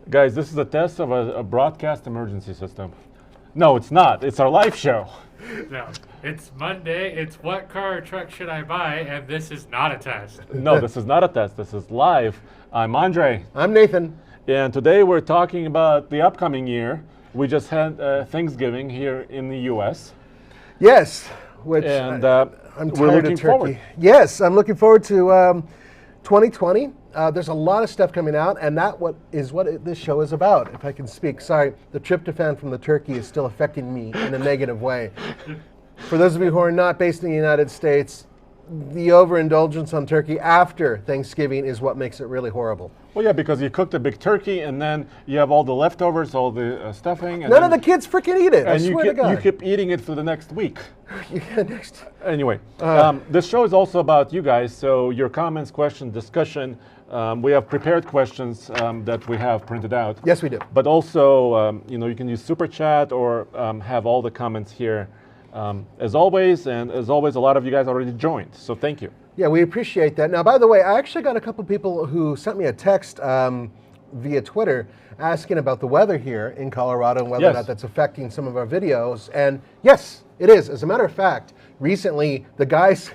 Guys, this is a test of a broadcast emergency system. No, it's not. It's our live show. No, it's Monday. It's what car or truck should I buy? And this is not a test. No, this is not a test. This is live. I'm Andre. I'm Nathan. And today we're talking about the upcoming year. We just had Thanksgiving here in the U.S. Yes, which And I'm we're tired looking of turkey. forward. Yes, I'm looking forward to 2020. There's a lot of stuff coming out, and this show is about, if I can speak. Sorry, the tryptophan from the turkey is still affecting me in a negative way. For those of you who are not based in the United States, the overindulgence on turkey after Thanksgiving is what makes it really horrible. Well, yeah, because you cooked a big turkey, and then you have all the leftovers, all the stuffing. And None of the kids freaking eat it, I and swear to God. you keep eating it for the next week. Yeah, next. Anyway, this show is also about you guys, so your comments, questions, discussion. We have prepared questions that we have printed out. Yes, we do. But also, you can use Super Chat or have all the comments here. As always, a lot of you guys already joined, so thank you. Yeah, we appreciate that. Now, by the way, I actually got a couple people who sent me a text via Twitter asking about the weather here in Colorado and whether or not that's affecting some of our videos. And yes, it is. As a matter of fact, recently the guys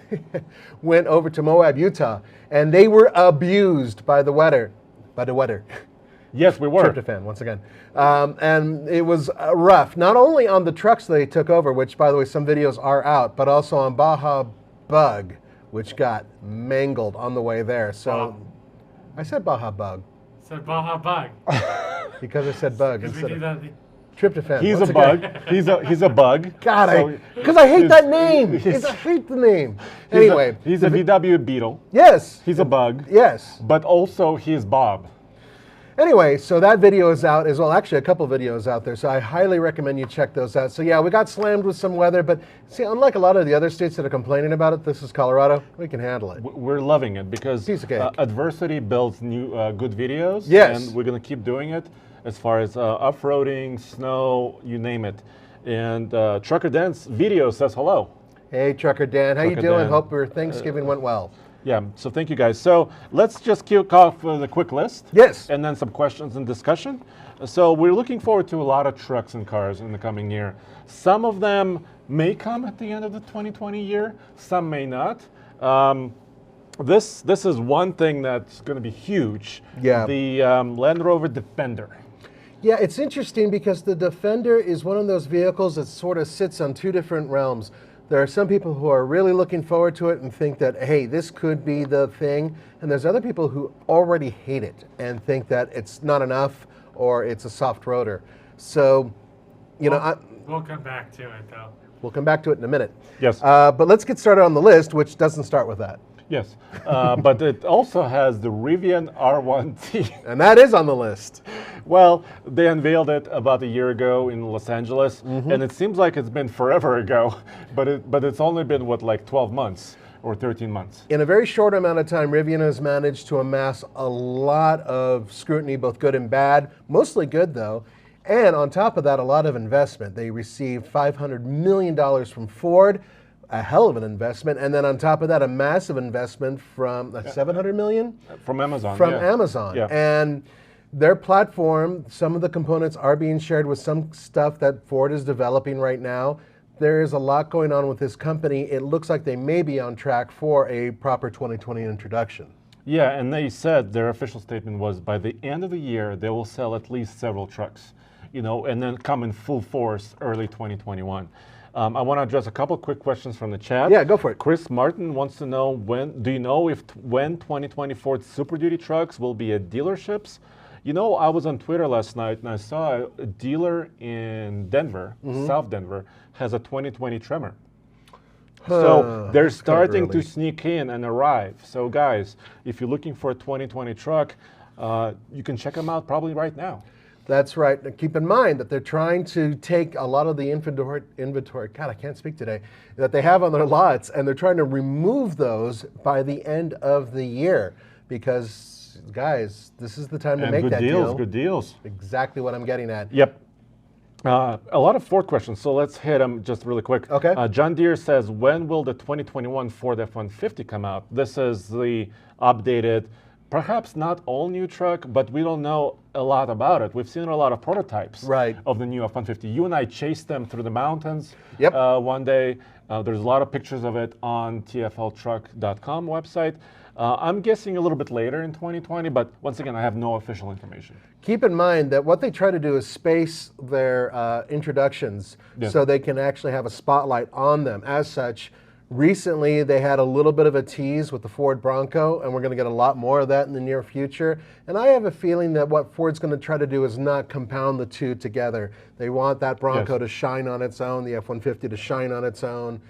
went over to Moab, Utah, and they were abused by the weather. Yes, we were. Tryptophan, once again. And it was rough, not only on the trucks they took over, which, by the way, some videos are out, but also on Baja Bug, which got mangled on the way there. So I said Baja Bug. Said Baja Bug. Because I said bug Because we instead do of that. tryptophan. He's once a bug. again. He's a bug. God, because I hate that name. I hate the name. Anyway. He's a VW Beetle. Yes. He's a bug. Yes. But also he's Bob. Anyway, so that video is out as well. Actually, a couple videos out there, so I highly recommend you check those out. So yeah, we got slammed with some weather, but see, unlike a lot of the other states that are complaining about it, this is Colorado. We can handle it. We're loving it because Piece of cake. adversity builds new good videos. Yes. And we're going to keep doing it as far as off-roading, snow, you name it. And Trucker Dan's video says hello. Hey, Trucker Dan, how you Trucker doing? Dan. Hope your Thanksgiving went well. Yeah, so thank you guys. So let's just kick off with a quick list. Yes. And then some questions and discussion. So we're looking forward to a lot of trucks and cars in the coming year. Some of them may come at the end of the 2020 year, some may not. This is one thing that's going to be huge. Yeah. The Land Rover Defender. Yeah, it's interesting because the Defender is one of those vehicles that sort of sits on two different realms. There are some people who are really looking forward to it and think that, hey, this could be the thing. And there's other people who already hate it and think that it's not enough or it's a soft roader. So, We'll come back to it, though. We'll come back to it in a minute. Yes. But let's get started on the list, which doesn't start with that. Yes, but it also has the Rivian R1T. And that is on the list. Well, they unveiled it about a year ago in Los Angeles, and it seems like it's been forever ago, but it's only been, like 12 months or 13 months. In a very short amount of time, Rivian has managed to amass a lot of scrutiny, both good and bad, mostly good though, and on top of that, a lot of investment. They received $500 million from Ford, a hell of an investment, and then on top of that, a massive investment from $700 million? From Amazon. From yeah. Amazon. Yeah. And their platform, some of the components are being shared with some stuff that Ford is developing right now. There is a lot going on with this company. It looks like they may be on track for a proper 2020 introduction. Yeah, and they said their official statement was by the end of the year, they will sell at least several trucks, and then come in full force early 2021. I want to address a couple quick questions from the chat. Yeah, go for it. Chris Martin wants to know when 2020 Ford Super Duty trucks will be at dealerships? I was on Twitter last night and I saw a dealer in Denver, South Denver, has a 2020 Tremor. So they're starting to sneak in and arrive. So guys, if you're looking for a 2020 truck, you can check them out probably right now. That's right. Now, keep in mind that they're trying to take a lot of the inventory, God, I can't speak today, that they have on their lots, and they're trying to remove those by the end of the year because, guys, this is the time to make that deal. Good deals. Exactly what I'm getting at. Yep. A lot of Ford questions, so let's hit them just really quick. Okay. John Deere says, when will the 2021 Ford F-150 come out? This is the updated perhaps not all new truck, but we don't know a lot about it. We've seen a lot of prototypes of the new F-150. You and I chased them through the mountains one day. There's a lot of pictures of it on tfltruck.com website. I'm guessing a little bit later in 2020, but once again, I have no official information. Keep in mind that what they try to do is space their introductions so they can actually have a spotlight on them. As such, recently they had a little bit of a tease with the Ford Bronco, and we're going to get a lot more of that in the near future. And I have a feeling that what Ford's going to try to do is not compound the two together. They want that Bronco to shine on its own, the F-150 to shine on its own,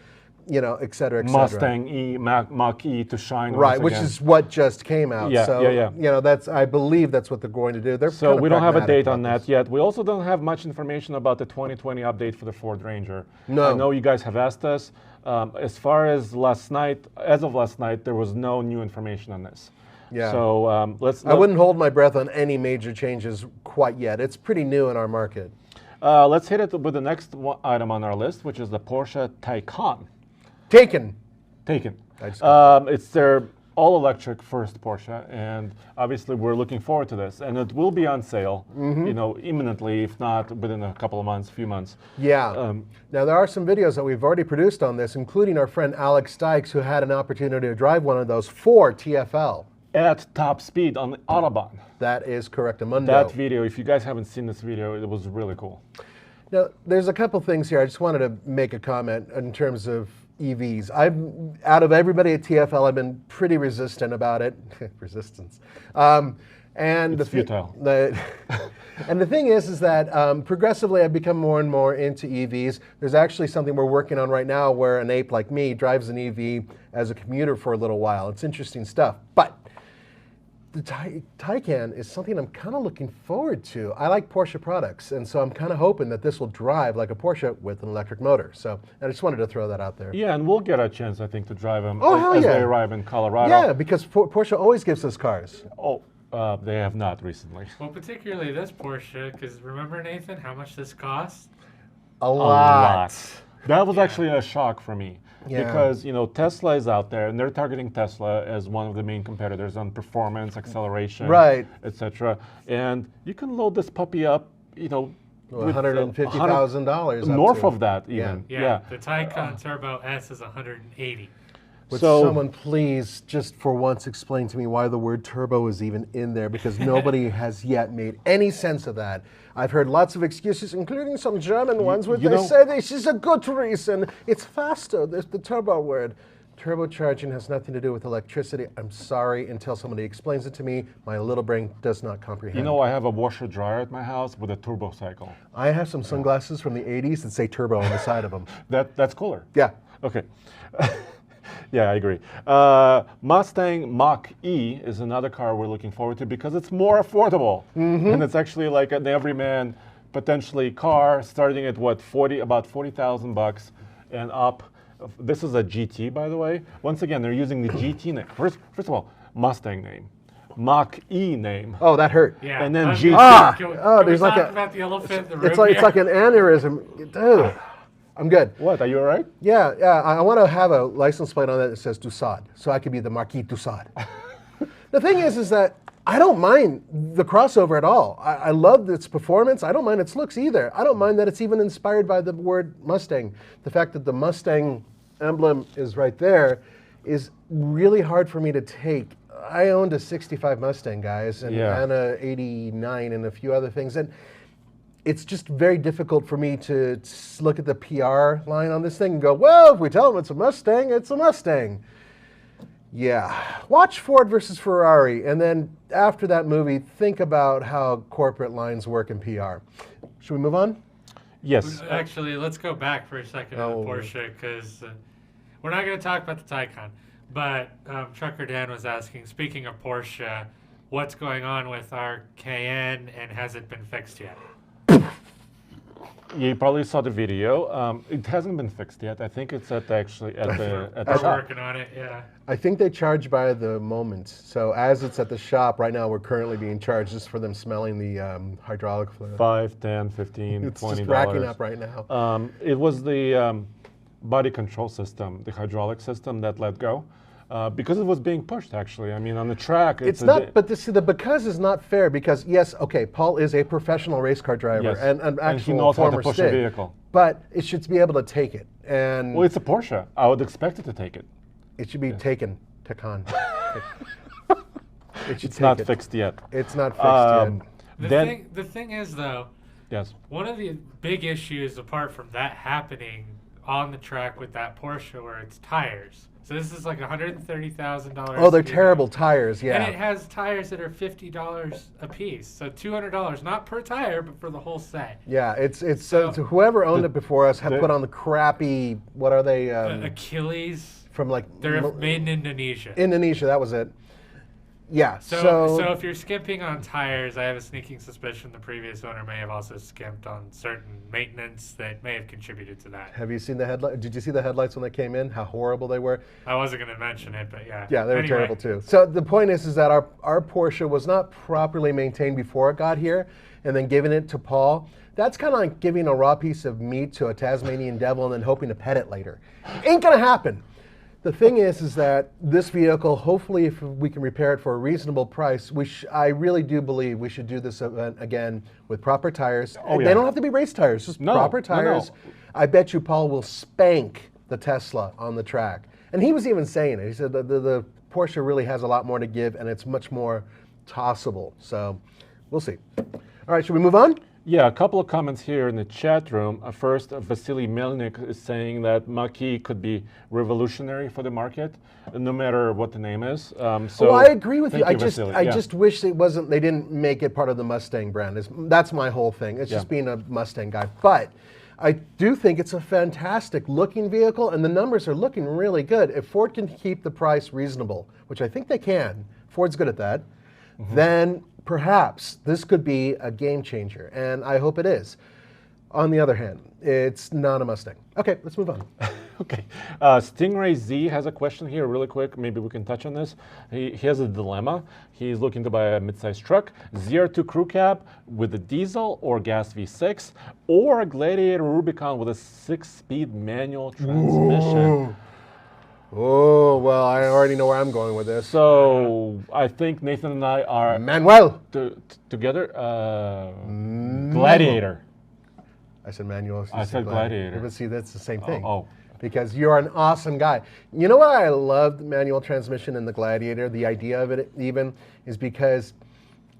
you know, et cetera, et cetera. Mustang E, Mach-E to shine right, once which again. is what just came out. So, you know, that's, I believe that's what they're going to do. They're so we don't have a date on that yet. We also don't have much information about the 2020 update for the Ford Ranger. No. I know you guys have asked us. As far as last night, as of last night, there was no new information on this. Yeah. So I wouldn't hold my breath on any major changes quite yet. It's pretty new in our market. Let's hit it with the next item on our list, which is the Porsche Taycan. Taycan. It's their all-electric first Porsche, and obviously we're looking forward to this. And it will be on sale, you know, imminently, if not within a couple of months, few months. Yeah. Now there are some videos that we've already produced on this, including our friend Alex Dykes, who had an opportunity to drive one of those for TFL. At top speed on the Autobahn. That is correct, Amundo. That video, if you guys haven't seen this video, it was really cool. Now, there's a couple things here. I just wanted to make a comment in terms of EVs. Out of everybody at TFL, I've been pretty resistant about it. Resistance. And it's futile. And the thing is that progressively I've become more and more into EVs. There's actually something we're working on right now where an ape like me drives an EV as a commuter for a little while. It's interesting stuff. But the Taycan is something I'm kind of looking forward to. I like Porsche products, and so I'm kind of hoping that this will drive like a Porsche with an electric motor. So I just wanted to throw that out there. Yeah, and we'll get a chance, I think, to drive them as they arrive in Colorado. Yeah, because Porsche always gives us cars. They have not recently. Well, particularly this Porsche, because remember, Nathan, how much this cost? A lot. That was actually a shock for me. Yeah. Because, you know, Tesla is out there, and they're targeting Tesla as one of the main competitors on performance, acceleration, etc. And you can load this puppy up, you know, with $150,000. North of that, even. Yeah. The Taycan Turbo S is $180,000. Would someone please, just for once, explain to me why the word turbo is even in there, because nobody has yet made any sense of that. I've heard lots of excuses, including some German ones, where they say this is a good reason. It's faster. There's the turbo word. Turbocharging has nothing to do with electricity. I'm sorry, until somebody explains it to me, my little brain does not comprehend. You know, I have a washer dryer at my house with a turbo cycle. I have some sunglasses from the 80s that say turbo on the side of them. That's cooler. Yeah. Okay. Yeah, I agree. Mustang Mach-E is another car we're looking forward to because it's more affordable. And it's actually like an everyman, potentially car, starting at what, about $40,000 and up. This is a GT, by the way. Once again, they're using the GT name. First of all, Mustang name. Mach-E name. Oh, that hurt. Yeah. And then GT. There's like about the elephant in the room it's like an aneurysm. Dude. I'm good. What, are you all right? Yeah. I want to have a license plate on that says Dusad, so I could be the Marquis Dusad. The thing is that I don't mind the crossover at all. I love its performance. I don't mind its looks either. I don't mind that it's even inspired by the word Mustang. The fact that the Mustang emblem is right there is really hard for me to take. I owned a 65 Mustang, guys, and a 89 and a few other things. And it's just very difficult for me to look at the PR line on this thing and go, well, if we tell them it's a Mustang, it's a Mustang. Yeah. Watch Ford versus Ferrari, and then after that movie, think about how corporate lines work in PR. Should we move on? Yes. Actually, let's go back for a second on the Porsche, because we're not going to talk about the Taycan. But Trucker Dan was asking, speaking of Porsche, what's going on with our Cayenne, and has it been fixed yet? You probably saw the video. It hasn't been fixed yet. I think it's at the shop. We're working on it, yeah. I think they charge by the moment. So as it's at the shop, right now we're currently being charged just for them smelling the hydraulic fluid. $5, $10, $15, $20. It's just racking up right now. It was the body control system, the hydraulic system that let go. because it was being pushed. Actually, I mean, on the track, It's not, but the because is not fair because yes, okay, Paul is a professional race car driver Yes. and an And actual he knows how to former push a Sting, vehicle. but it should be able to take it, and Well, it's a Porsche. I would expect it to take it. it should be taken. Taycan. It should It's take not it. fixed yet. It's not fixed yet. The thing is, though, Yes. one of the big issues apart from that happening on the track with that Porsche were its tires. So this is like $130,000. Oh, they're terrible tires. Yeah. And it has tires that are $50 a piece. So $200, not per tire, but for the whole set. Yeah, it's so whoever owned it before us have the- put on the crappy. What are they? Achilles. From like They're made in Indonesia. Indonesia. That was it. Yeah. So if you're skimping on tires, I have a sneaking suspicion the previous owner may have also skimped on certain maintenance that may have contributed to that. have you seen the headlight? Did you see the headlights when they came in? How horrible they were. I wasn't going to mention it, but yeah. Yeah, they were Anyway, terrible too. So the point is that our Porsche was not properly maintained before it got here, and then giving it to Paul. That's kind of like giving a raw piece of meat to a Tasmanian devil and then hoping to pet it later. Ain't gonna happen. The thing is that this vehicle, hopefully, if we can repair it for a reasonable price, I really do believe we should do this event again with proper tires. Oh, They yeah. don't have to be race tires, just proper tires. I bet you Paul will spank the Tesla on the track. And he was even saying it. He said the Porsche really has a lot more to give, and it's much more tossable. So we'll see. All right, should we move on? Yeah, a couple of comments here in the chat room. First, Vasily Melnik is saying that Mach-E could be revolutionary for the market, no matter what the name is. So I agree with you. thank I Vasily. just wish it wasn't. They didn't make it part of the Mustang brand. That's my whole thing. It's just being a Mustang guy. But I do think it's a fantastic looking vehicle, and the numbers are looking really good. If Ford can keep the price reasonable, which I think they can, Ford's good at that, then perhaps this could be a game changer, and I hope it is. On the other hand, it's not a Mustang. Okay, let's move on. Okay. Stingray Z has a question here really quick. Maybe we can touch on this. He has a dilemma. He's looking to buy a midsize truck, ZR2 crew cab with a diesel or gas V6, or a Gladiator Rubicon with a 6-speed manual transmission. Oh, well, I already know where I'm going with this. So I think Nathan and I are Manuel. together. Gladiator. I said manual. I said Gladiator. But see, that's the same thing. Oh. Because you're an awesome guy. You know why I loved manual transmission in the Gladiator? The idea of it even is because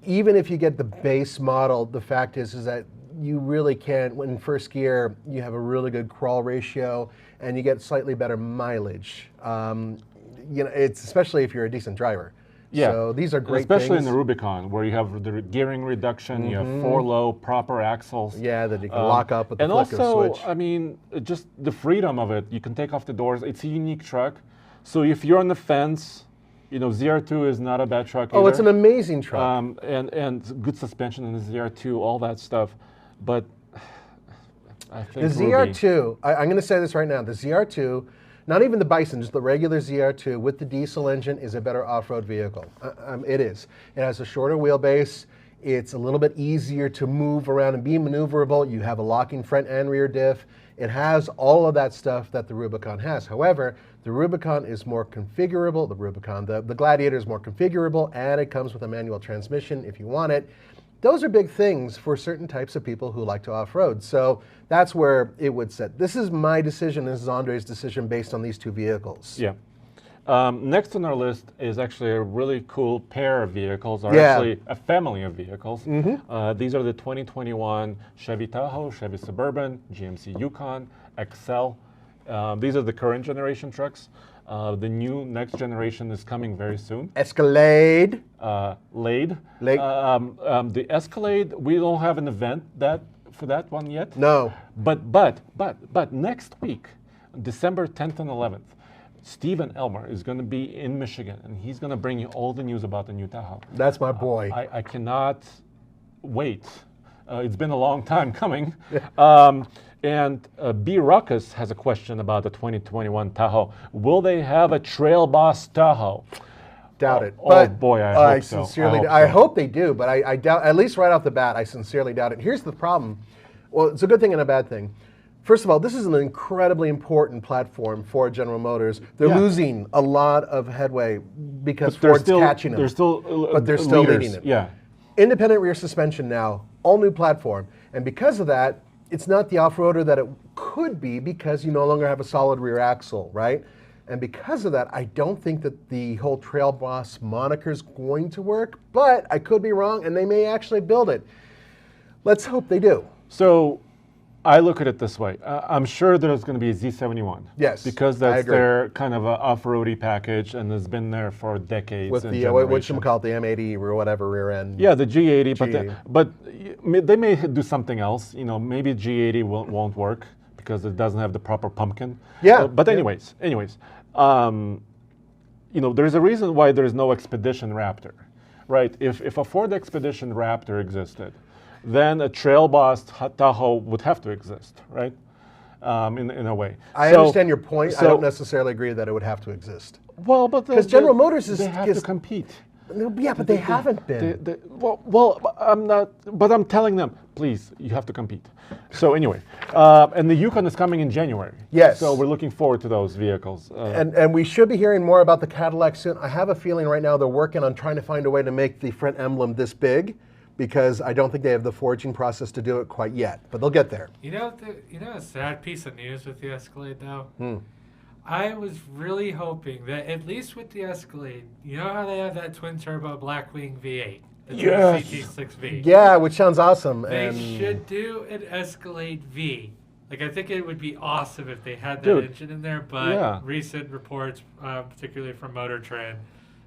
even if you get the base model, the fact is that you really can, in first gear, you have a really good crawl ratio and you get slightly better mileage. It's especially if you're a decent driver. Yeah. So these are great Especially things. in the Rubicon, where you have the gearing reduction, you have 4 low, proper axles. Yeah, that you can lock up with the and flick of also, switch. I mean, just the freedom of it. You can take off the doors. It's a unique truck. So if you're on the fence, ZR2 is not a bad truck either. Oh, it's an amazing truck. And good suspension in the ZR2, all that stuff. But I think The ZR2, I'm going to say this right now, the ZR2, not even the Bison, just the regular ZR2 with the diesel engine is a better off-road vehicle. It is. It has a shorter wheelbase. It's a little bit easier to move around and be maneuverable. You have a locking front and rear diff. It has all of that stuff that the Rubicon has. However, the Rubicon is more configurable. The Gladiator is more configurable, and it comes with a manual transmission if you want it. Those are big things for certain types of people who like to off-road. So that's where it would sit. This is my decision. This is Andre's decision based on these two vehicles. Yeah. Next on our list is actually a really cool pair of vehicles, or actually a family of vehicles. These are the 2021 Chevy Tahoe, Chevy Suburban, GMC Yukon, XL. These are the current generation trucks. The new next generation is coming very soon. Escalade. Lade. The Escalade, we don't have an event for that one yet. No. But next week, December 10th and 11th, Stephen Elmer is going to be in Michigan, and he's going to bring you all the news about the new Tahoe. That's my boy. I cannot wait. It's been a long time coming. And B. Ruckus has a question about the 2021 Tahoe. Will they have a Trail Boss Tahoe? Doubt it. Oh boy, I hope so. Sincerely, I hope they do, but I doubt, at least right off the bat, I sincerely doubt it. Here's the problem. Well, it's a good thing and a bad thing. First of all, this is an incredibly important platform for General Motors. They're losing a lot of headway because Ford's catching them. They're still, but they're still leading it. Yeah. Independent rear suspension now, all new platform. And because of that, it's not the off-roader that it could be because you no longer have a solid rear axle, right? And because of that, I don't think that the whole Trail Boss moniker is going to work, but I could be wrong, and they may actually build it. Let's hope they do. So I look at it this way. I'm sure there's going to be a Z71. Yes, because that's their kind of a off-roady package, and has been there for decades. With the whatchamacallit, the M80 or whatever rear end. Yeah, the G80, but they may do something else. You know, maybe G80 won't work because it doesn't have the proper pumpkin. Yeah. But anyways, you know, there's a reason why there's no Expedition Raptor, right? If a Ford Expedition Raptor existed, then a Trail Boss Tahoe would have to exist, right? In a way. I understand your point. I don't necessarily agree that it would have to exist. Well, but because General Motors they have to compete. Yeah, but they haven't been. Well, I'm not. But I'm telling them, please, you have to compete. So anyway, and the Yukon is coming in January. Yes. So we're looking forward to those vehicles. And we should be hearing more about the Cadillac soon. I have a feeling right now they're working on trying to find a way to make the front emblem this big, because I don't think they have the forging process to do it quite yet. But they'll get there. You know a sad piece of news with the Escalade though. I was really hoping that at least with the Escalade, you know how they have that twin turbo Blackwing V8, the CT6V. Yeah, which sounds awesome. They should do an Escalade V. Like, I think it would be awesome if they had that engine in there, but recent reports, particularly from Motor Trend,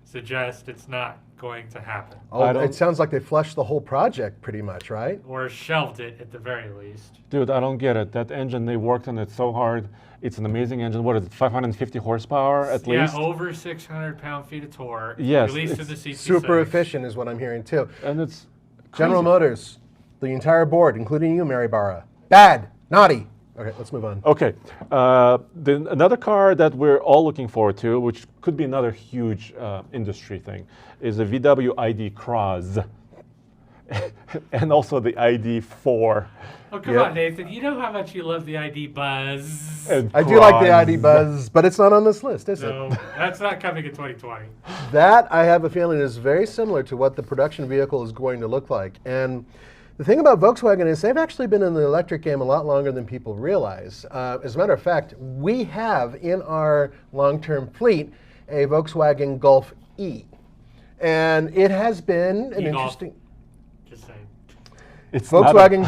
suggest it's not going to happen. Oh, it sounds like they flushed the whole project pretty much, right? Or shelved it at the very least. Dude, I don't get it. That engine, they worked on it so hard. It's an amazing engine. What is it, 550 horsepower at least? Yeah, over 600 pound-feet of torque. Yes. At least in the CT6. Super efficient is what I'm hearing too. And it's General Motors, the entire board, including you, Mary Barra. Bad, naughty. Okay, let's move on. Okay, another car that we're all looking forward to, which could be another huge industry thing, is a VW ID Cross, and also the ID4. Oh, come on, Nathan. You know how much you love the ID Buzz. I do like the ID Buzz, but it's not on this list, is it? No, that's not coming in 2020. That, I have a feeling, is very similar to what the production vehicle is going to look like. And the thing about Volkswagen is they've actually been in the electric game a lot longer than people realize. As a matter of fact, we have in our long-term fleet a Volkswagen Golf E. And it has been an interesting... Just saying. It's Volkswagen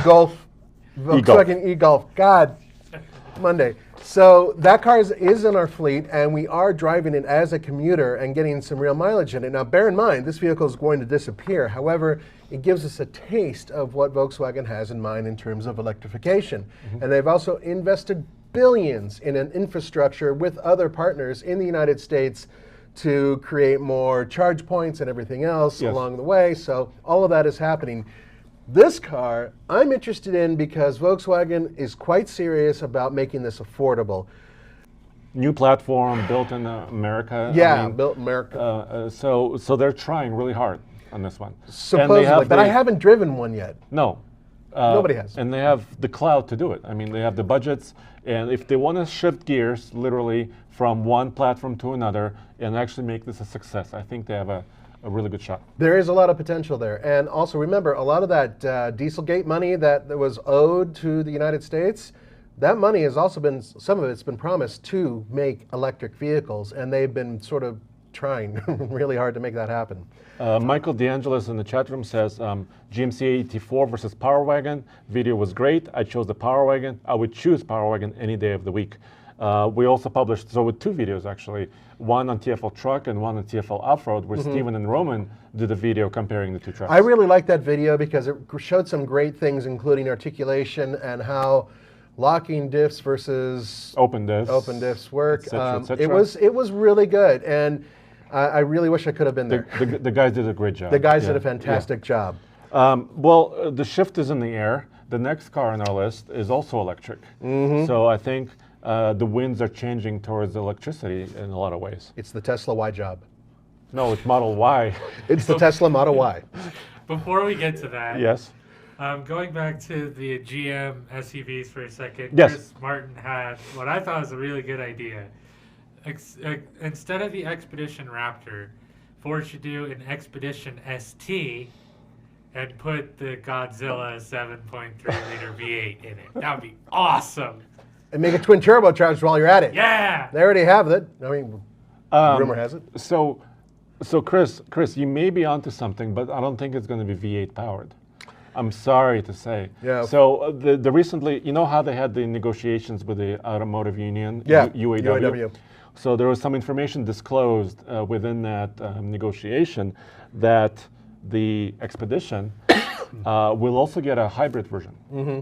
Volkswagen e-Golf. God, Monday. So that car is in our fleet, and we are driving it as a commuter and getting some real mileage in it. Now, bear in mind, this vehicle is going to disappear. However, it gives us a taste of what Volkswagen has in mind in terms of electrification. And they've also invested billions in an infrastructure with other partners in the United States to create more charge points and everything else along the way. So all of that is happening. This car, I'm interested in because Volkswagen is quite serious about making this affordable. New platform built in America. Yeah, built in America. So they're trying really hard on this one. Supposedly, but I haven't driven one yet. No. Nobody has. And they have the clout to do it. I mean, they have the budgets, and if they want to shift gears, literally, from one platform to another, and actually make this a success, I think they have a really good shot. There is a lot of potential there. And also remember, a lot of that Dieselgate money that was owed to the United States, that money has also been, some of it's been promised to make electric vehicles, and they've been sort of trying really hard to make that happen. Michael DeAngelis in the chat room says, GMC AT4 versus Power Wagon. Video was great. I chose the Power Wagon. I would choose Power Wagon any day of the week. We also published, with two videos actually, one on TFL Truck and one on TFL Off-Road, where Steven and Roman did a video comparing the two trucks. I really liked that video because it showed some great things, including articulation and how locking diffs versus open diffs work. Et cetera. It was really good, and I really wish I could have been there. The guys did a great job. The guys did a fantastic job. Well, the shift is in the air. The next car on our list is also electric. So I think the winds are changing towards electricity in a lot of ways. It's the Tesla Y job. No, it's Model Y. It's the Tesla Model Y. Before we get to that, yes, Going back to the GM SUVs for a second, Yes. Chris Martin had what I thought was a really good idea. Instead of the Expedition Raptor, Ford should do an Expedition ST and put the Godzilla 7.3 liter V8 in it. That would be awesome. And make a twin turbocharged while you're at it. Yeah. They already have it. I mean, rumor has it. So Chris, you may be onto something, but I don't think it's going to be V8 powered. I'm sorry to say. Yeah. So the recently, you know how they had the negotiations with the automotive union, Yeah. UAW. So there was some information disclosed within that negotiation that the Expedition will also get a hybrid version. Mm-hmm.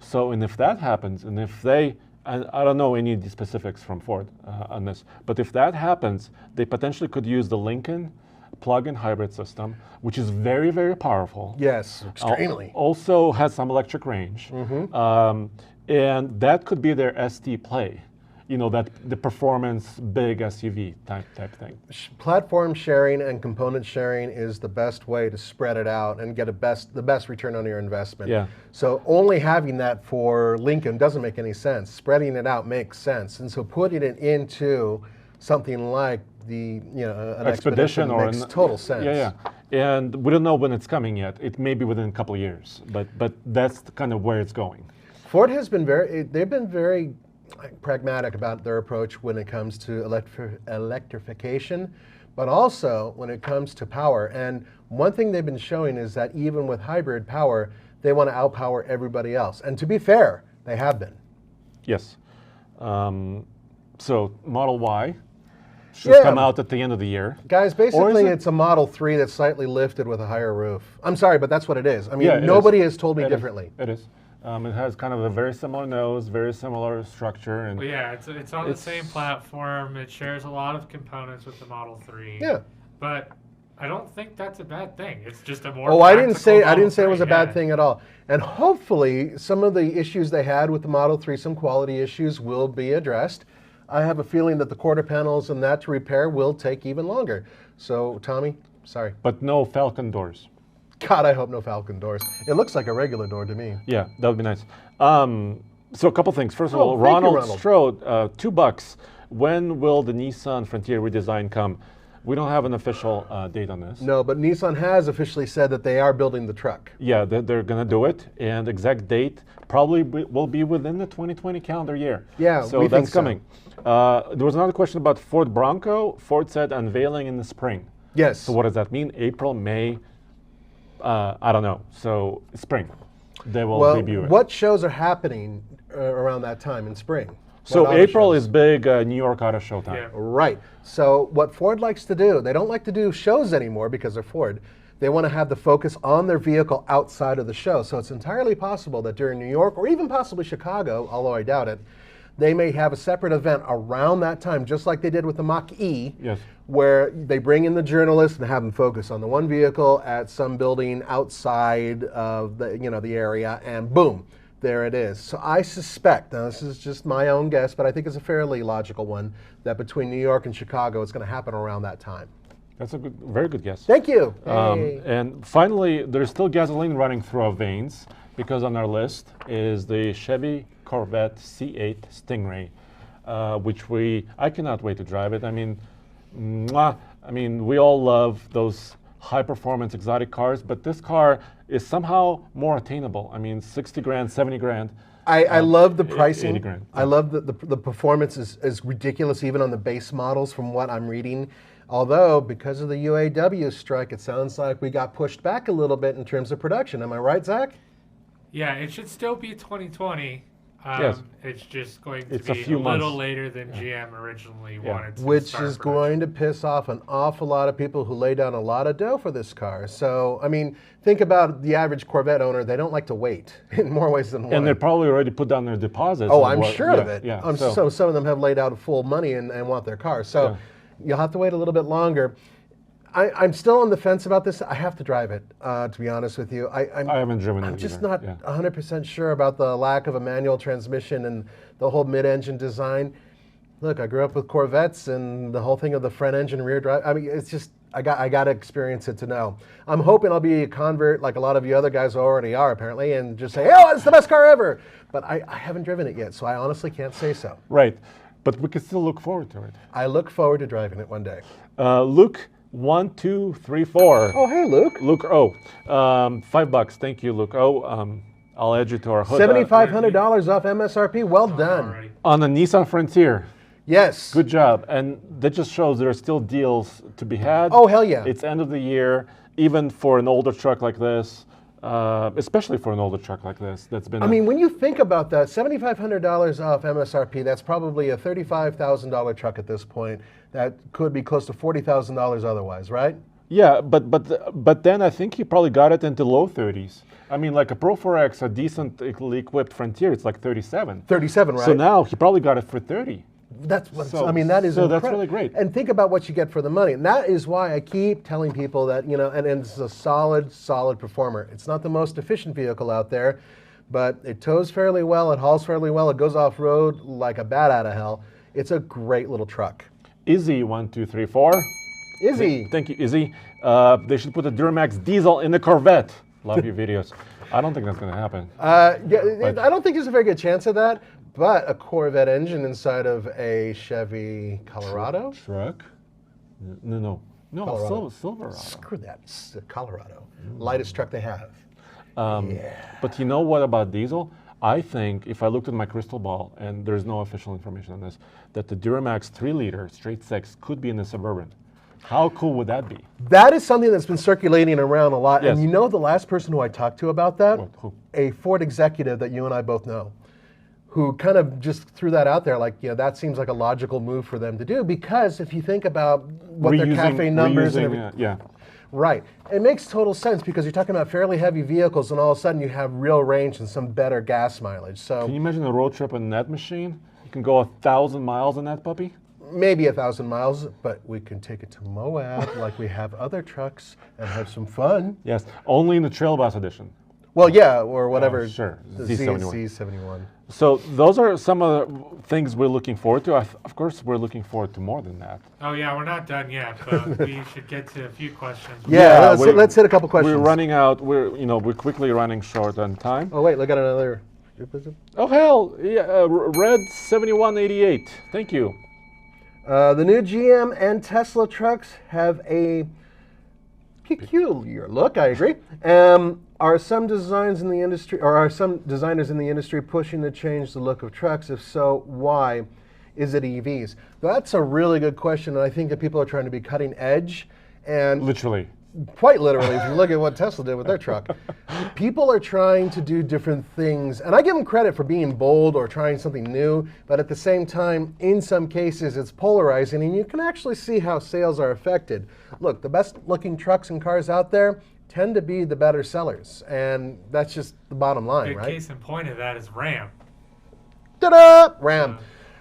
So, and if that happens, and if they, I don't know any of the specifics from Ford on this, but if that happens, they potentially could use the Lincoln plug-in hybrid system, which is very, very powerful. Yes, extremely. Also has some electric range. Mm-hmm. And that could be their ST play. You know, that the performance big SUV type thing. Platform sharing and component sharing is the best way to spread it out and get the best return on your investment. Yeah. So only having that for Lincoln doesn't make any sense. Spreading it out makes sense. And so putting it into something like the an Expedition makes total sense. Yeah. And we don't know when it's coming yet. It may be within a couple of years, but that's kind of where it's going. Ford has been they've been very pragmatic about their approach when it comes to electrification, but also when it comes to power. And one thing they've been showing is that even with hybrid power, they want to outpower everybody else. And to be fair, they have been. Yes. So Model Y should come out at the end of the year. Guys, basically it's a Model 3 that's slightly lifted with a higher roof. I'm sorry, but that's what it is. I mean, nobody has told me differently. It is. It has kind of a very similar nose, very similar structure, and well, yeah, it's on the same platform. It shares a lot of components with the Model 3. Yeah, but I don't think that's a bad thing. It's just a more. Oh, I didn't say it was a bad thing at all. And hopefully, some of the issues they had with the Model 3, some quality issues, will be addressed. I have a feeling that the quarter panels and that to repair will take even longer. So, Tommy, sorry. But no Falcon doors. God, I hope no Falcon doors. It looks like a regular door to me. Yeah, that would be nice. So a couple things. First of all, Ronald Strode, $2. When will the Nissan Frontier redesign come? We don't have an official date on this. No, but Nissan has officially said that they are building the truck. Yeah, they're going to do it, and exact date probably will be within the 2020 calendar year. Yeah, so that's coming. There was another question about Ford Bronco. Ford said unveiling in the spring. Yes. So what does that mean? April, May? I don't know. So spring, they will debut it. What shows are happening around that time in spring? So April is big New York Auto Show time. Yeah. Right. So what Ford likes to do, they don't like to do shows anymore because they're Ford. They want to have the focus on their vehicle outside of the show. So it's entirely possible that during New York or even possibly Chicago, although I doubt it, they may have a separate event around that time, just like they did with the Mach-E, yes, where they bring in the journalists and have them focus on the one vehicle at some building outside of the area, and boom, there it is. So I suspect, now this is just my own guess, but I think it's a fairly logical one, that between New York and Chicago, it's going to happen around that time. That's a very good guess. Thank you. Hey. And finally, there's still gasoline running through our veins, because on our list is the Chevy Corvette C8 Stingray, which I cannot wait to drive it. I mean, we all love those high-performance exotic cars, but this car is somehow more attainable. I mean, 60 grand, 70 grand. I love the pricing. 80 grand. I love the performance is ridiculous even on the base models from what I'm reading. Although, because of the UAW strike, it sounds like we got pushed back a little bit in terms of production. Am I right, Zach? Yeah, it should still be 2020. Yes. It's just going to be a little later than GM originally wanted to Which start is production. going to piss off an awful lot of people who lay down a lot of dough for this car. So, I mean, think about the average Corvette owner. They don't like to wait in more ways than one. And they probably already put down their deposits. Oh, I'm sure of it. Yeah. So some of them have laid out full money and want their car. So you'll have to wait a little bit longer. I'm still on the fence about this. I have to drive it, to be honest with you. I haven't driven it I'm just either. not 100% sure about the lack of a manual transmission and the whole mid-engine design. Look, I grew up with Corvettes and the whole thing of the front engine rear drive. I mean, it's just, I got to experience it to know. I'm hoping I'll be a convert like a lot of you other guys already are apparently, and just say, "Oh, it's the best car ever." But I haven't driven it yet, so I honestly can't say so. Right, but we can still look forward to it. I look forward to driving it one day. Luke, 1234. Oh, hey, Luke. Luke O, $5. Thank you, Luke O. I'll add you to our hood. $7,500 off MSRP. Well done. Already. On a Nissan Frontier. Yes. Good job. And that just shows there are still deals to be had. Oh, hell yeah. It's end of the year, even for an older truck like this, especially for an older truck like this. That's been. I mean, when you think about that, $7,500 off MSRP, that's probably a $35,000 truck at this point. That could be close to $40,000 otherwise, right? Yeah, but then I think he probably got it into low 30s. I mean, like a Pro 4X, a decently equipped Frontier, it's like 37. 37, right? So now he probably got it for 30. That's what So- I mean. That is so that's incredible. really great. And think about what you get for the money. And that is why I keep telling people that, you know, and it's a solid performer. It's not the most efficient vehicle out there, but it tows fairly well, it hauls fairly well, it goes off road like a bat out of hell. It's a great little truck. Izzy 1234. Izzy. Thank you, Izzy. They should put a Duramax diesel in the Corvette. Love your videos. I don't think that's going to happen. Yeah, I don't think there's a very good chance of that, but a Corvette engine inside of a Chevy Colorado? Truck? No, Colorado. Silverado. Screw that. It's a Colorado. Lightest truck they have. But you know what about diesel? I think if I looked at my crystal ball, and there's no official information on this, that the Duramax 3-liter straight six could be in the Suburban. How cool would that be? That is something that's been circulating around a lot. Yes. And you know the last person who I talked to about that? What, who? A Ford executive that you and I both know, who kind of just threw that out there like, you know, that seems like a logical move for them to do, because if you think about what their cafe numbers and everything. Yeah. Right. It makes total sense because you're talking about fairly heavy vehicles and all of a sudden you have real range and some better gas mileage. So Can you imagine a road trip in that machine? You can go 1,000 miles in that puppy? maybe 1,000 miles, but we can take it to Moab like we have other trucks and have some fun. Yes, only in the Trail Bus edition. Well, yeah, or whatever. Sure, The Z71. Z71. So those are some of the things we're looking forward to. Of course, we're looking forward to more than that. Oh yeah, we're not done yet, but we should get to a few questions. Yeah, let's hit a couple questions. We're running out. We're quickly running short on time. Oh wait, look at another. Oh hell, yeah, Red 7188. Thank you. The new GM and Tesla trucks have a peculiar look. I agree. Are some designs in the industry, or are some designers in the industry pushing to change the look of trucks? If so, why? Is it EVs? That's a really good question, and I think that people are trying to be cutting edge, and Literally. quite literally, if you look at what Tesla did with their truck, people are trying to do different things, and I give them credit for being bold or trying something new, but at the same time, in some cases, it's polarizing, and you can actually see how sales are affected. Look, the best looking trucks and cars out there tend to be the better sellers, and that's just the bottom line, Good right? case in point of that is Ram. Ta-da! Ram.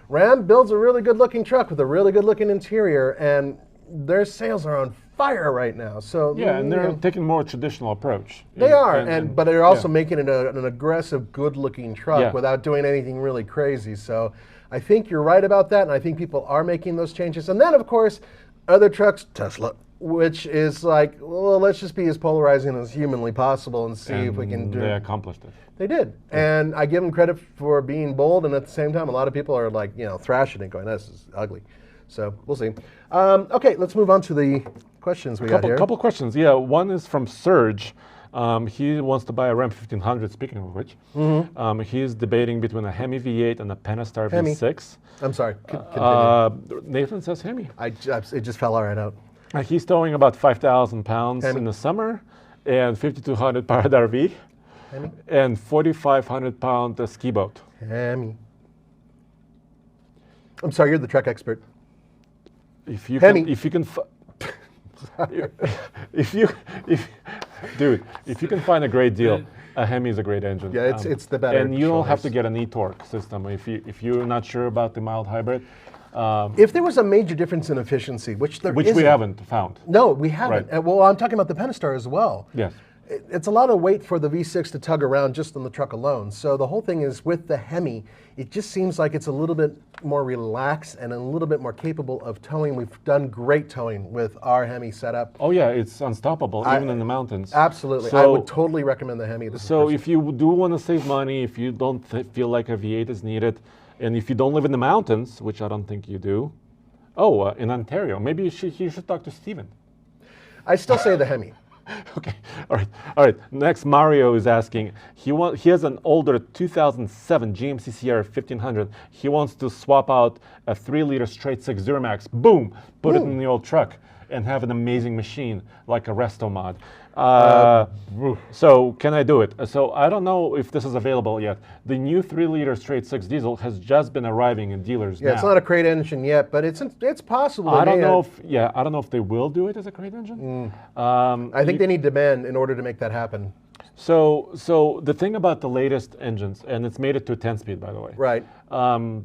Ram builds a really good looking truck with a really good looking interior, and their sales are on fire right now. So Yeah, and they're you know, taking a more traditional approach. they are, but they're also yeah. making it an aggressive, good-looking truck Yeah. without doing anything really crazy. So I think you're right about that, and I think people are making those changes. And then, of course, other trucks, Tesla, which is like, well, let's just be as polarizing as humanly possible and see if we can do They it. accomplished it. They did, and I give them credit for being bold, and at the same time, a lot of people are like, thrashing it, going, "This is ugly." So we'll see. Okay, let's move on to the questions we got here. Couple questions. Yeah, one is from Serge. He wants to buy a Ram 1500. Speaking of which, he's debating between a Hemi V8 and a Pentastar Hemi. V6. I'm sorry. Continue. Nathan says Hemi. It just fell right out. He's towing about 5,000 pounds Hemi. in the summer, and 5,200 pound RV, Hemi. and 4,500 pound ski boat. Hemi. I'm sorry, you're the truck expert. If you Hemi. can, if you can, if you can find a great deal, a Hemi is a great engine. Yeah, it's the better And you don't have to choice. get an e-torque system if you're not sure about the mild hybrid, If there was a major difference in efficiency, which there which isn't. we haven't found. No, we haven't. Right. Well, I'm talking about the Pentastar as well. Yes. it's a lot of weight for the V6 to tug around just on the truck alone. So the whole thing is with the Hemi, it just seems like it's a little bit more relaxed and a little bit more capable of towing. We've done great towing with our Hemi setup. Oh yeah, it's unstoppable even in the mountains. Absolutely, So, I would totally recommend the Hemi. So if you do want to save money, if you don't feel like a V8 is needed, and if you don't live in the mountains, which I don't think you do, in Ontario, maybe you should talk to Steven. I still say the Hemi. Okay, all right. Next, Mario is asking. He has an older 2007 GMC Sierra 1500. He wants to swap out a 3-liter straight 6 Duramax. Boom! Put it in the old truck and have an amazing machine like a resto mod. So can I do it? So I don't know if this is available yet. The new 3-liter straight 6 diesel has just been arriving in dealers now. Yeah, it's not a crate engine yet, but it's possible. I don't know if they will do it as a crate engine. I think they need demand in order to make that happen. So the thing about the latest engines, and it's made it to a 10-speed, by the way. Right.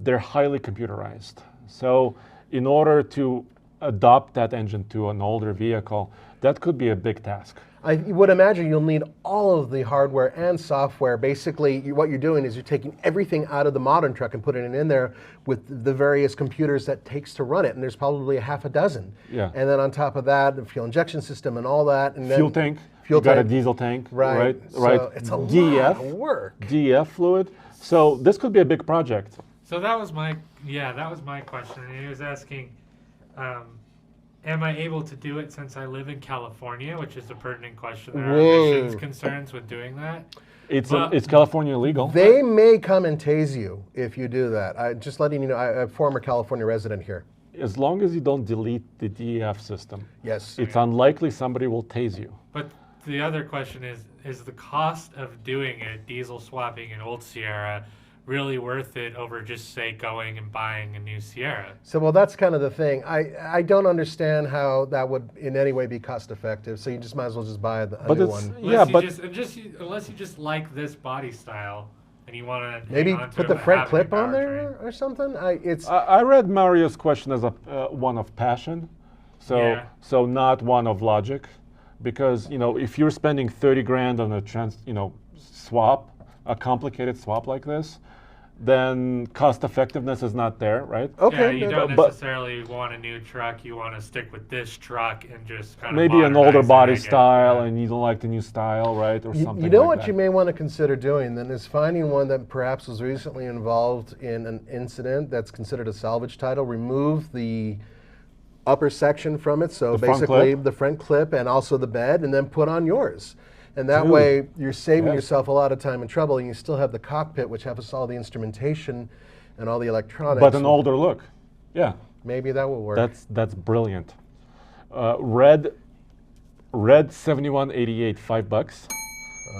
They're highly computerized. So in order to adopt that engine to an older vehicle, that could be a big task. I would imagine you'll need all of the hardware and software. Basically, what you're doing is you're taking everything out of the modern truck and putting it in there with the various computers that takes to run it, and there's probably a half a dozen. Yeah. And then on top of that, the fuel injection system and all that. And then fuel tank. Fuel got tank. a diesel tank. Right. Right. So it's a lot of work. DEF fluid. So this could be a big project. So that was my question. And he was asking, am I able to do it since I live in California, which is a pertinent question. There are emissions concerns with doing that. It's California legal. They may come and tase you if you do that. Just letting you know, I'm a former California resident here. As long as you don't delete the DEF system. Yes. It's unlikely somebody will tase you. But the other question is the cost of doing a diesel swapping an old Sierra really worth it over just, say, going and buying a new Sierra? So, well, that's kind of the thing. I don't understand how that would in any way be cost effective. So you just might as well just buy a new one. Unless you just like this body style and you want to maybe put the front clip on there or something. I read Mario's question as a one of passion, so not one of logic, because if you're spending 30 grand on a swap, a complicated swap like this, then cost effectiveness is not there, right? Okay. Yeah, you don't necessarily want a new truck. You want to stick with this truck and just kind of maybe an older body style, and you don't like the new style, right, or something. You know like what that. you may want to consider doing then is finding one that perhaps was recently involved in an incident that's considered a salvage title. Remove the upper section from it, so basically the front clip and also the bed, and then put on yours. And that way, you're saving yourself a lot of time and trouble, and you still have the cockpit, which has all the instrumentation and all the electronics. But an older look, yeah. Maybe that will work. That's brilliant. Red 7188, $5.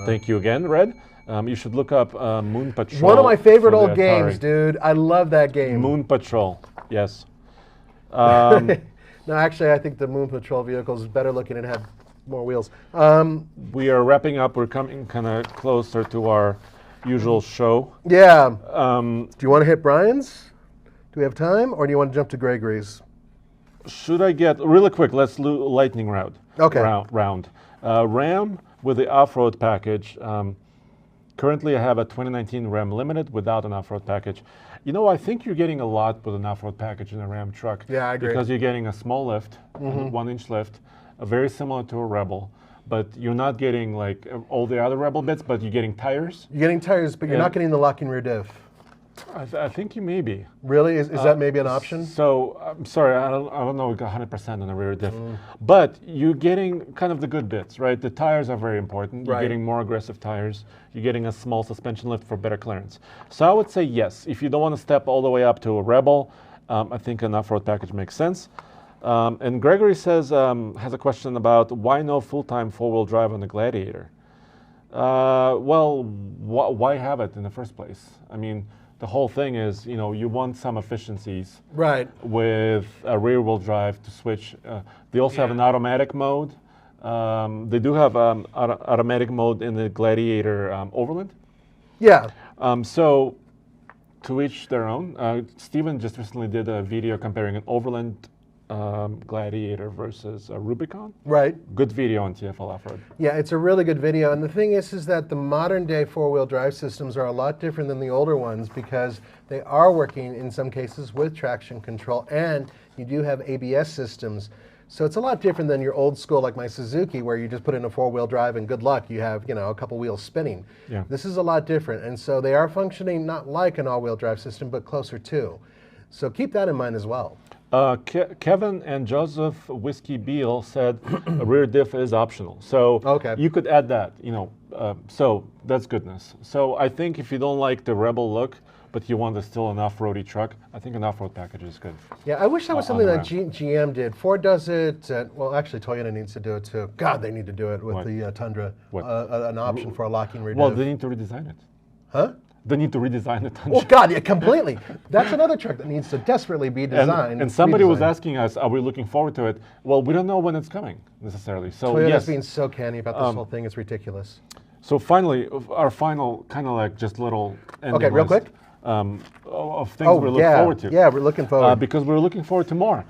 Thank you again, Red. You should look up Moon Patrol. One of my favorite old games, dude. I love that game. Moon Patrol, yes. No, actually, I think the Moon Patrol vehicles is better looking and have more wheels. We are wrapping up. We're coming kind of closer to our usual show. Yeah. Do you want to hit Brian's? Do we have time, or do you want to jump to Gregory's? Should I get really quick? Let's do lightning round. Okay. Round. Ram with the off-road package. Currently, I have a 2019 Ram Limited without an off-road package. I think you're getting a lot with an off-road package in a Ram truck. Yeah, I agree. Because you're getting a small lift, 1-inch lift, very similar to a Rebel, but you're not getting like all the other Rebel bits, but you're getting tires. You're getting tires, but you're not getting the locking rear diff. I think you may be. Really? Is that maybe an option? So, I'm sorry, I don't know 100% on the rear diff. But you're getting kind of the good bits, right? The tires are very important. You're getting more aggressive tires. You're getting a small suspension lift for better clearance. So I would say yes. If you don't want to step all the way up to a Rebel, I think an off-road package makes sense. And Gregory says, has a question about why no full-time four-wheel drive on the Gladiator? Well, why have it in the first place? I mean, the whole thing is, you want some efficiencies with a rear-wheel drive to switch. They also have an automatic mode. They do have automatic mode in the Gladiator Overland. Yeah. So to each their own. Steven just recently did a video comparing an Overland Gladiator versus Rubicon. Right. Good video on TFL Off-Road. Yeah, it's a really good video. And the thing is that the modern day four-wheel drive systems are a lot different than the older ones because they are working in some cases with traction control, and you do have ABS systems. So it's a lot different than your old school, like my Suzuki, where you just put in a four-wheel drive and good luck, you have, a couple wheels spinning. Yeah. This is a lot different. And so they are functioning not like an all-wheel drive system, but closer to. So keep that in mind as well. Kevin and Joseph Whiskey Beal said a rear diff is optional. So Okay. you could add that, so that's goodness. So I think if you don't like the Rebel look, but you want still an off-roady truck, I think an off-road package is good. Yeah, I wish that was something that on-ramp. GM did. Ford does it. Well, actually, Toyota needs to do it too. God, they need to do it with What? the Tundra. What? An option for a locking rear Well, diff. they need to redesign it. Huh? They need to redesign the Tundra. Oh God, yeah, completely. That's another truck that needs to desperately be designed. And somebody was redesigned. asking us, are we looking forward to it? Well, we don't know when it's coming, necessarily. So Toyota's yes. being so canny about this whole thing. It's ridiculous. So finally, our final kind of like just little ending Okay, real list, quick. Of things we're looking forward to. Yeah, we're looking forward. Because we're looking forward to more.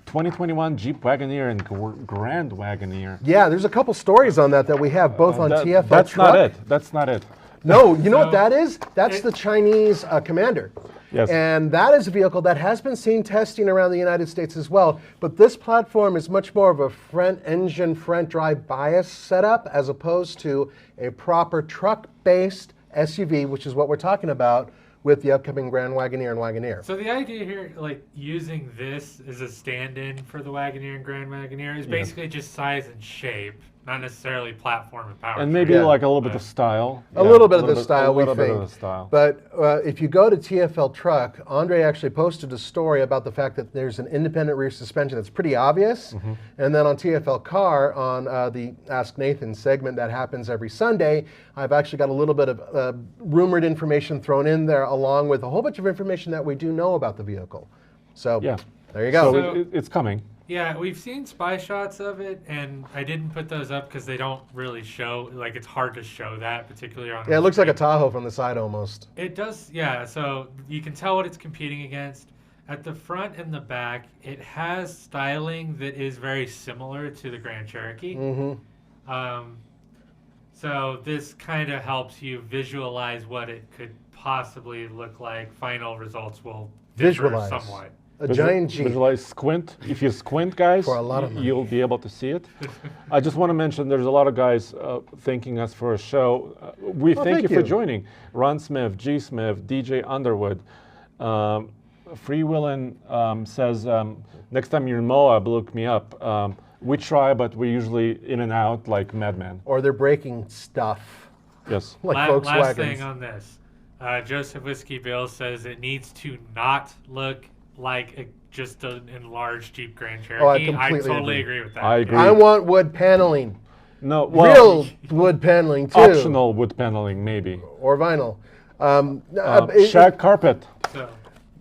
2021 Jeep Wagoneer and Grand Wagoneer. Yeah, there's a couple stories on that we have both on TFL That's Truck. not it. That's not it. No, you know what So, that is? That's the Chinese Commander. Yes. And that is a vehicle that has been seen testing around the United States as well. But this platform is much more of a front engine, front drive bias setup as opposed to a proper truck-based SUV, which is what we're talking about with the upcoming Grand Wagoneer and Wagoneer. So the idea here, like using this as a stand-in for the Wagoneer and Grand Wagoneer, is basically just size and shape, not necessarily platform and power. And maybe like a little bit of style. A little bit of the style, we A little bit think. of the style. But if you go to TFL Truck, Andre actually posted a story about the fact that there's an independent rear suspension that's pretty obvious. Mm-hmm. And then on TFL Car, on the Ask Nathan segment that happens every Sunday, I've actually got a little bit of rumored information thrown in there along with a whole bunch of information that we do know about the vehicle. So Yeah. there you go. So it's coming. Yeah, we've seen spy shots of it, and I didn't put those up because they don't really show, like it's hard to show that, particularly on Yeah, it looks like a screen. Tahoe from the side almost. It does, yeah, so you can tell what it's competing against. At the front and the back, it has styling that is very similar to the Grand Cherokee. Mm-hmm. So this kind of helps you visualize what it could possibly look like. Final results will differ Visualize. somewhat. A giant Jeep. Visualize, squint. If you squint, guys, For a lot of money. you'll be able to see it. I just want to mention there's a lot of guys thanking us for a show. We thank you for joining. Ron Smith, G. Smith, DJ Underwood. Freewheelin says, next time you're in Moab, look me up. We try, but we're usually in and out like madmen. Or they're breaking stuff. Yes. Like Last Volkswagens. thing on this. Joseph Whiskey Bill says it needs to not look like just an enlarged Jeep Grand Cherokee. completely totally agree. agree with that. I agree. I want wood paneling. No, well, Real wood paneling too. optional wood paneling, maybe. Or vinyl. Shag carpet. So,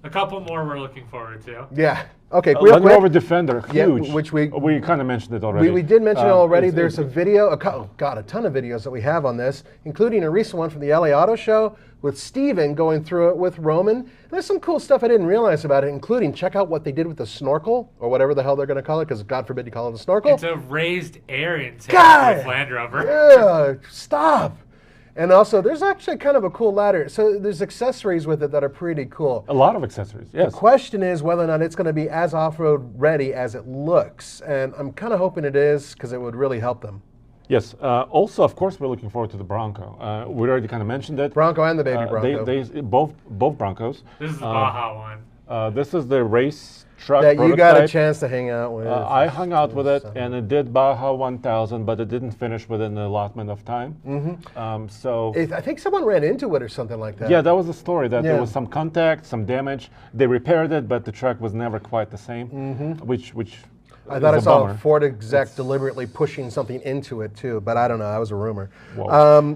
a couple more we're looking forward to. Yeah. Okay, real Land quick. Rover Defender, Yeah, huge. which we kind of mentioned it already. We did mention it already. It's- There's a video, a ton of videos that we have on this, including a recent one from the LA Auto Show with Steven going through it with Roman. There's some cool stuff I didn't realize about it, including check out what they did with the snorkel, or whatever the hell they're going to call it, because God forbid you call it a snorkel. It's a raised air intake God! with Land Rover. Yeah, stop. And also, there's actually kind of a cool ladder. So there's accessories with it that are pretty cool. A lot of accessories, yes. The question is whether or not it's going to be as off-road ready as it looks. And I'm kind of hoping it is, because it would really help them. Yes. Also, of course, we're looking forward to the Bronco. We already kind of mentioned it. Bronco and the baby Bronco. They both Broncos. This is the Baja one. This is the race truck That you got a prototype. chance to hang out with. I hung out with it, and it did Baja 1000, but it didn't finish within the allotment of time. So I think someone ran into it or something like that. yeah, that was the story. That there Yeah. was some contact, some damage. They repaired it, but the truck was never quite the same. Which I thought I is a saw bummer. a Ford exec deliberately pushing something into it too, but I don't know. That was a rumor. Whoa.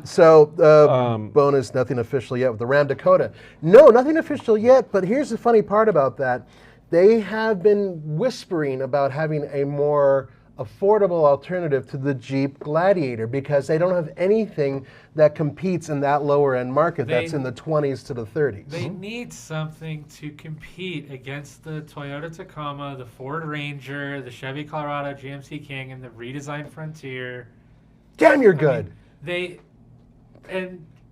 Bonus, nothing official yet with the Ram Dakota. No, nothing official yet, but here's the funny part about that. They have been whispering about having a more affordable alternative to the Jeep Gladiator because they don't have anything that competes in that lower end market that's in the 20s to the 30s. They need something to compete against the Toyota Tacoma, the Ford Ranger, the Chevy Colorado, GMC King, and the redesigned Frontier. Damn, you're good. They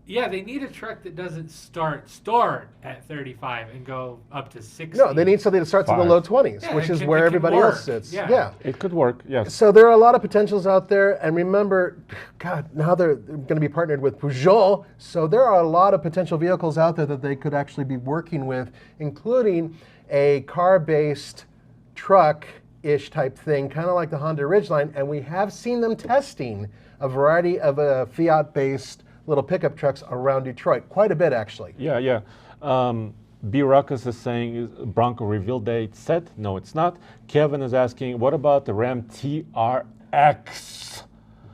need a truck that doesn't start at 35 and go up to 60. No, they need something that starts in the low 20s, which is where everybody else sits. Yeah. It could work, yes. So there are a lot of potentials out there, and remember, God, now they're going to be partnered with Peugeot, so there are a lot of potential vehicles out there that they could actually be working with, including a car-based truck-ish type thing, kind of like the Honda Ridgeline, and we have seen them testing a variety of Fiat-based little pickup trucks around Detroit, quite a bit actually. Yeah. B. Ruckus is saying Bronco reveal date set. No, it's not. Kevin is asking, what about the Ram TRX?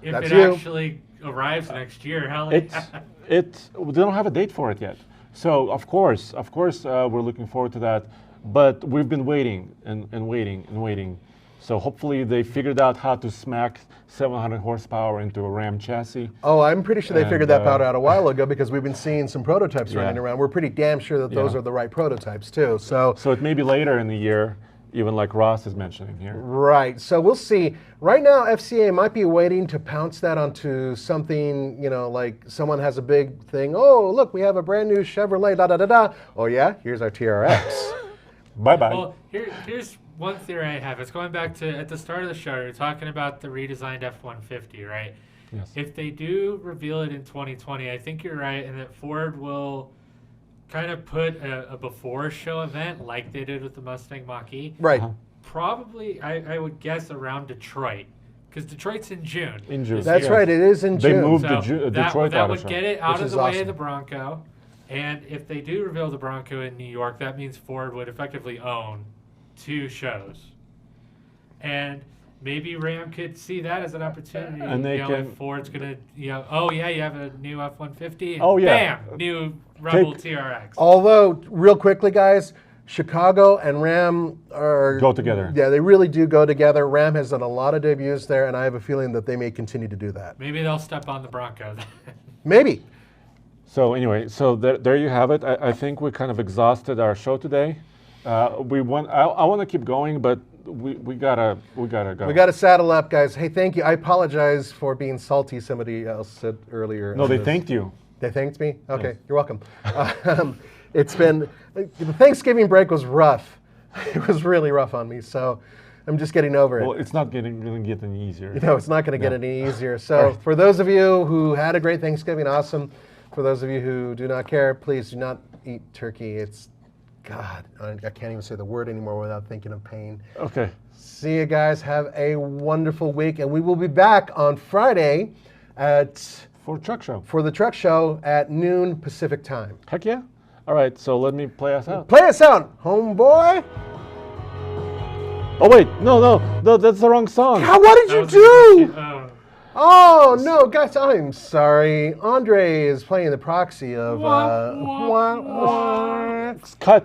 If it actually arrives next year, hell yeah. They don't have a date for it yet. So of course, we're looking forward to that. But we've been waiting and waiting. So hopefully they figured out how to smack 700 horsepower into a Ram chassis. Oh, I'm pretty sure they figured that out a while ago because we've been seeing some prototypes running around. We're pretty damn sure that those are the right prototypes too. So it may be later in the year, even like Ross is mentioning here. Right. So we'll see. Right now, FCA might be waiting to pounce that onto something, like someone has a big thing. Oh, look, we have a brand new Chevrolet, da-da-da-da. Oh, yeah? Here's our TRX. Bye-bye. Well, here's one theory I have. It's going back to at the start of the show, you're talking about the redesigned F-150, right? Yes. If they do reveal it in 2020, I think you're right, and that Ford will kind of put a before show event like they did with the Mustang Mach-E. Right. Probably, I would guess around Detroit, because Detroit's in June. In June. That's right. It is in June. They moved Detroit out that of would show. get it out Which of is the way awesome. of the Bronco. And if they do reveal the Bronco in New York, that means Ford would effectively own 2 shows. And maybe Ram could see that as an opportunity. And they can. If Ford's going to, you have a new F-150. And Oh, yeah. Bam! New Rebel TRX. Although, real quickly, guys, Chicago and Ram go together. Yeah, they really do go together. Ram has done a lot of debuts there, and I have a feeling that they may continue to do that. Maybe they'll step on the Bronco. Maybe. So anyway, there you have it. I think we kind of exhausted our show today. I want to keep going, but we gotta go. We gotta saddle up, guys. Hey, thank you. I apologize for being salty. Somebody else said earlier. No, they thanked you. They thanked me? Okay, Yes. You're welcome. It's been, the Thanksgiving break was rough. It was really rough on me, so I'm just getting over it. Well, it's not going to get any easier. It's not going to get any easier. So for those of you who had a great Thanksgiving, awesome. For those of you who do not care, please do not eat turkey. It's, God, I can't even say the word anymore without thinking of pain. Okay. See you guys. Have a wonderful week, and we will be back on Friday For truck show. for the truck show at noon Pacific time. Heck yeah. All right, so let me play us out. Play us out, homeboy. Oh, wait. No, that's the wrong song. God, what did you That was a do? good- Oh, no, guys, I'm sorry. Andre is playing the proxy of... Cut.